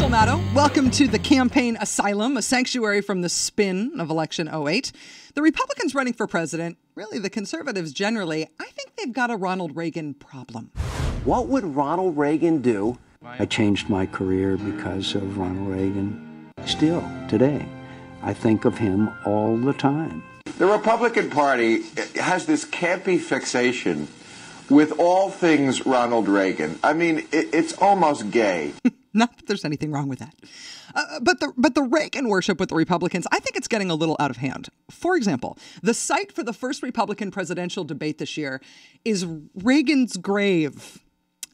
Rachel Maddow. Welcome to the campaign Asylum, a sanctuary from the spin of election '08. The Republicans running for president, really the conservatives generally, I think they've got a Ronald Reagan problem. What would Ronald Reagan do? I changed my career because of Ronald Reagan. Still, today, I think of him all the time. The Republican Party has this campy fixation with all things Ronald Reagan. I mean, it's almost gay. Not that there's anything wrong with that. But the Reagan worship with the Republicans, I think it's getting a little out of hand. For example, the site for the first Republican presidential debate this year is Reagan's grave.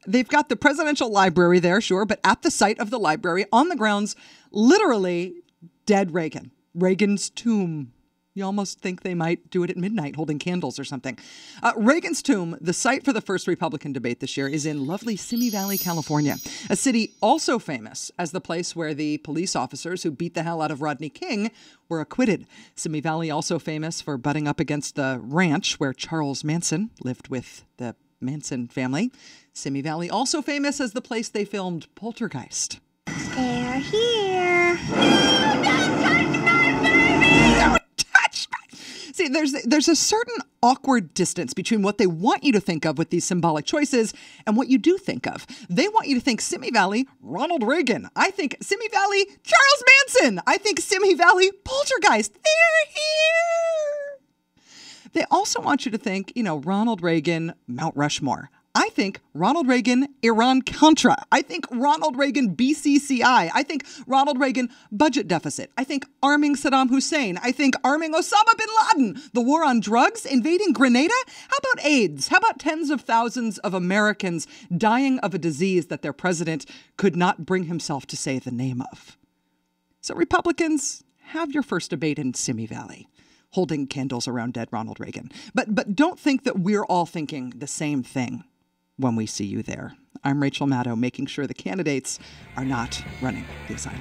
They've got the presidential library there, sure, but at the site of the library, on the grounds, literally dead Reagan. Reagan's tomb. You almost think they might do it at midnight, holding candles or something. Reagan's tomb, the site for the first Republican debate this year, is in lovely Simi Valley, California, a city also famous as the place where the police officers who beat the hell out of Rodney King were acquitted. Simi Valley also famous for butting up against the ranch where Charles Manson lived with the Manson family. Simi Valley also famous as the place they filmed Poltergeist. They're here. See, there's a certain awkward distance between what they want you to think of with these symbolic choices and what you do think of. They want you to think Simi Valley, Ronald Reagan. I think Simi Valley, Charles Manson. I think Simi Valley, Poltergeist. They're here. They also want you to think, Ronald Reagan, Mount Rushmore. I think Ronald Reagan, Iran-Contra. I think Ronald Reagan, BCCI. I think Ronald Reagan, budget deficit. I think arming Saddam Hussein. I think arming Osama bin Laden. The war on drugs, invading Grenada. How about AIDS? How about tens of thousands of Americans dying of a disease that their president could not bring himself to say the name of? So Republicans, have your first debate in Simi Valley, holding candles around dead Ronald Reagan. But don't think that we're all thinking the same thing when we see you there. I'm Rachel Maddow, making sure the candidates are not running the asylum.